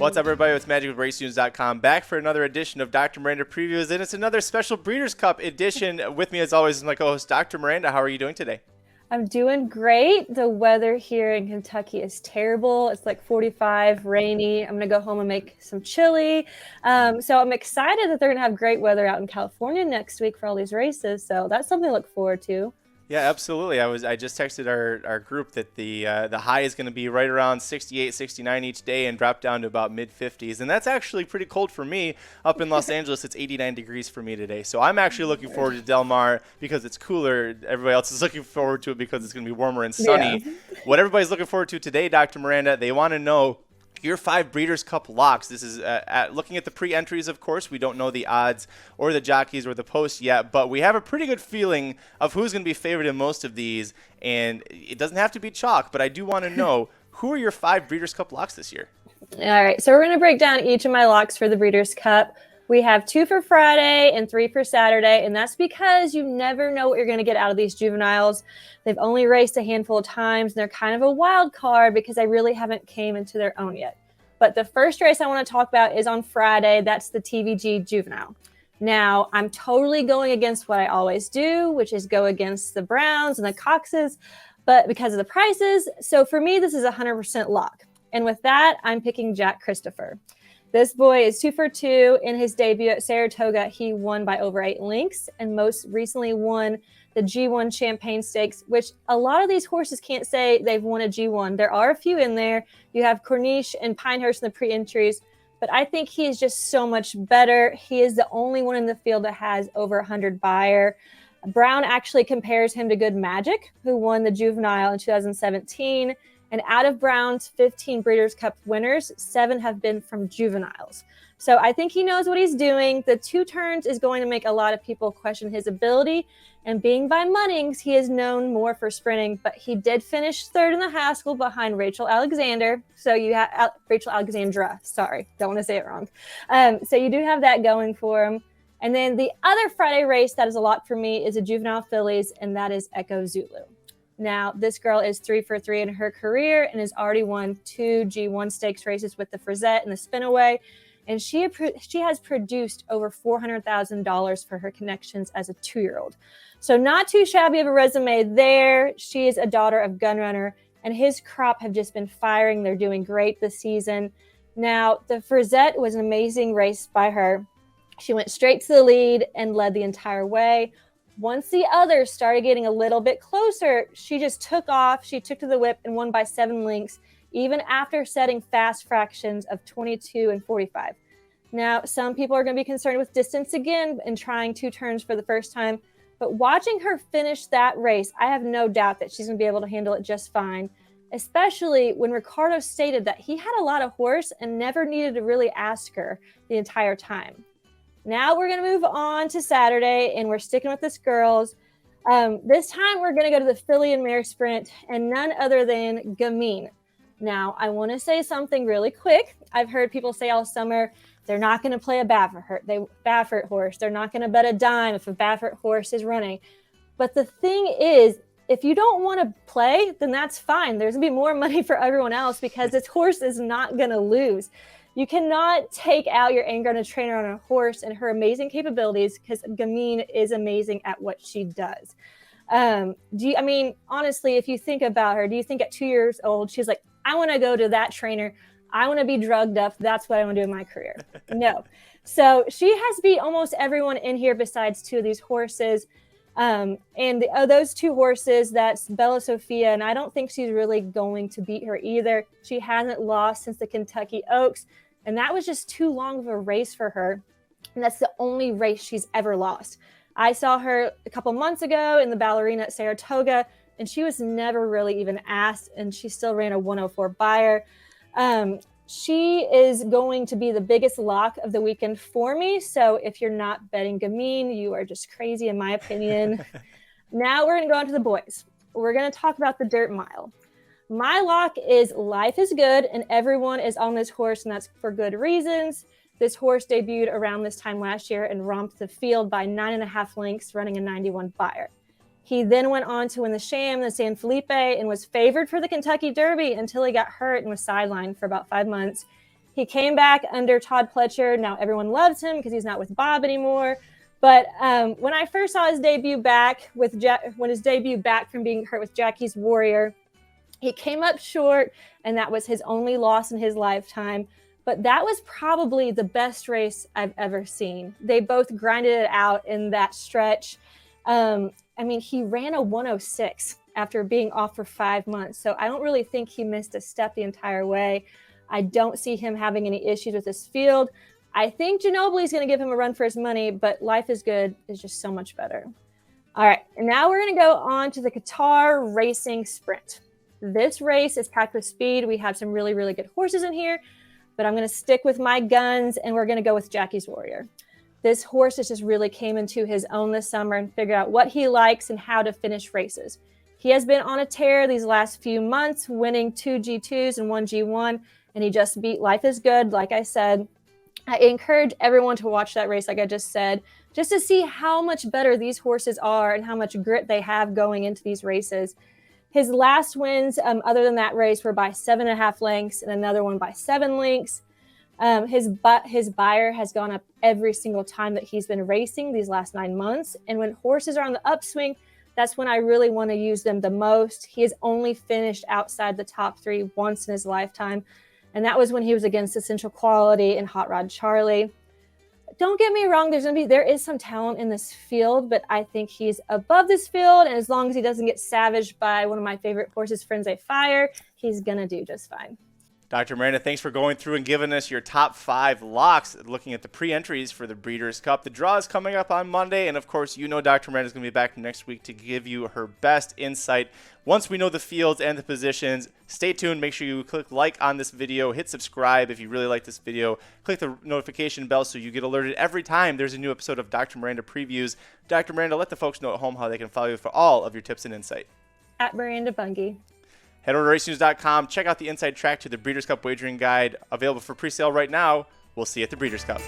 What's up, everybody? It's Magic with RaceNews.com, back for another edition of Dr. Miranda Previews, and it's another special Breeders' Cup edition. With me, as always, is my co-host, Dr. Miranda. How are you doing today? I'm doing great. The weather here in Kentucky is terrible. It's like 45, rainy. I'm going to go home and make some chili. So I'm excited that they're going to have great weather out in California next week for all these races. So that's something to look forward to. Yeah, absolutely. I just texted our group that the high is going to be right around 68, 69 each day and drop down to about mid-50s. And that's actually pretty cold for me. Up in Los Angeles, it's 89 degrees for me today. So I'm actually looking forward to Del Mar because it's cooler. Everybody else is looking forward to it because it's going to be warmer and sunny. Yeah. What everybody's looking forward to today, Dr. Miranda, they want to know your 5 Breeders' Cup locks. This is looking at the pre-entries, of course. We don't know the odds or the jockeys or the posts yet, but we have a pretty good feeling of who's going to be favored in most of these, and it doesn't have to be chalk, but I do want to know, who are your 5 Breeders' Cup locks this year? All right, so we're going to break down each of my locks for the Breeders' Cup. We have 2 for Friday and 3 for Saturday, and that's because you never know what you're going to get out of these juveniles. They've only raced a handful of times, and they're kind of a wild card because they really haven't came into their own yet. But the first race I want to talk about is on Friday. That's the TVG Juvenile. Now, I'm totally going against what I always do, which is go against the Browns and the Coxes, but because of the prices. So for me, this is a 100% lock. And with that, I'm picking Jack Christopher. This boy is 2 for 2 in his debut at Saratoga. He won by over 8 lengths and most recently won the G1 Champagne Stakes, which a lot of these horses can't say they've won a G1. There are a few in there. You have Corniche and Pinehurst in the pre-entries, but I think he is just so much better. He is the only one in the field that has over 100 Beyer. Brown actually compares him to Good Magic, who won the Juvenile in 2017. And out of Brown's 15 Breeders' Cup winners, 7 have been from juveniles. So I think he knows what he's doing. The 2 turns is going to make a lot of people question his ability. And being by Munnings, he is known more for sprinting, but he did finish 3rd in the Haskell behind Rachel Alexander. So you have Rachel Alexandra. Sorry, don't want to say it wrong. So you do have that going for him. And then the other Friday race that is a lot for me is a Juvenile Fillies, and that is Echo Zulu. Now, this girl is 3 for 3 in her career and has already won 2 G1 stakes races with the Frizette and the Spinaway. And she has produced over $400,000 for her connections as a 2-year-old. So not too shabby of a resume there. She is a daughter of Gunrunner, and his crop have just been firing. They're doing great this season. Now, the Frizette was an amazing race by her. She went straight to the lead and led the entire way. Once the others started getting a little bit closer, she just took off. She took to the whip and won by 7 lengths, even after setting fast fractions of 22 and 45. Now, some people are going to be concerned with distance again and trying 2 turns for the first time, but watching her finish that race, I have no doubt that she's going to be able to handle it just fine, especially when Ricardo stated that he had a lot of horse and never needed to really ask her the entire time. Now we're going to move on to Saturday, and we're sticking with this girls. This time we're going to go to the Filly and Mare Sprint, and none other than Gamine. Now, I want to say something really quick. I've heard people say all summer they're not going to play a Baffert horse. They're not going to bet a dime if a Baffert horse is running. But the thing is, if you don't want to play, then that's fine. There's going to be more money for everyone else because this horse is not going to lose. You cannot take out your anger on a trainer on a horse and her amazing capabilities because Gamine is amazing at what she does. Honestly, if you think about her, do you think at 2 years old, she's like, I want to go to that trainer. I want to be drugged up. That's what I want to do in my career. No. So she has beat almost everyone in here besides 2 of these horses. Those 2 horses, that's Bella Sophia, and I don't think she's really going to beat her either. She hasn't lost since the Kentucky Oaks, and that was just too long of a race for her. And that's the only race she's ever lost. I saw her a couple months ago in the Ballerina at Saratoga, and she was never really even asked, and she still ran a 104 Beyer. She is going to be the biggest lock of the weekend for me. So if you're not betting Gamine, you are just crazy, in my opinion. Now we're going to go on to the boys. We're going to talk about the dirt mile. My lock is Life is Good, and everyone is on this horse, and that's for good reasons. This horse debuted around this time last year and romped the field by 9.5 lengths, running a 91 Beyer. He then went on to win the Sham, the San Felipe, and was favored for the Kentucky Derby until he got hurt and was sidelined for about 5 months. He came back under Todd Pletcher. Now everyone loves him because he's not with Bob anymore. But when I first saw his debut back when his debut back from being hurt with Jackie's Warrior, he came up short, and that was his only loss in his lifetime. But that was probably the best race I've ever seen. They both grinded it out in that stretch. I mean, he ran a 106 after being off for 5 months. So I don't really think he missed a step the entire way. I don't see him having any issues with this field. I think Ginobili's going to give him a run for his money, but Life is Good is just so much better. All right, and now we're going to go on to the Qatar Racing Sprint. This race is packed with speed. We have some really, really good horses in here, but I'm going to stick with my guns, and we're going to go with Jackie's Warrior. This horse just really came into his own this summer and figured out what he likes and how to finish races. He has been on a tear these last few months, winning 2 G2s and 1 G1, and he just beat Life is Good, like I said. I encourage everyone to watch that race, like I just said, just to see how much better these horses are and how much grit they have going into these races. His last wins, other than that race, were by 7.5 lengths and another one by 7 lengths. His buyer has gone up every single time that he's been racing these last 9 months. And when horses are on the upswing, that's when I really want to use them the most. He has only finished outside the top 3 once in his lifetime. And that was when he was against Essential Quality and Hot Rod Charlie. Don't get me wrong, there is some talent in this field, but I think he's above this field. And as long as he doesn't get savaged by one of my favorite horses, Frenzy Fire, he's going to do just fine. Dr. Miranda, thanks for going through and giving us your top 5 locks, looking at the pre-entries for the Breeders' Cup. The draw is coming up on Monday, and of course, you know Dr. Miranda is going to be back next week to give you her best insight. Once we know the fields and the positions, stay tuned. Make sure you click like on this video, hit subscribe if you really like this video, click the notification bell so you get alerted every time there's a new episode of Dr. Miranda Previews. Dr. Miranda, let the folks know at home how they can follow you for all of your tips and insight. At Miranda Bunge. Head over to racenews.com. Check out the inside track to the Breeders' Cup wagering guide, available for pre-sale right now. We'll see you at the Breeders' Cup.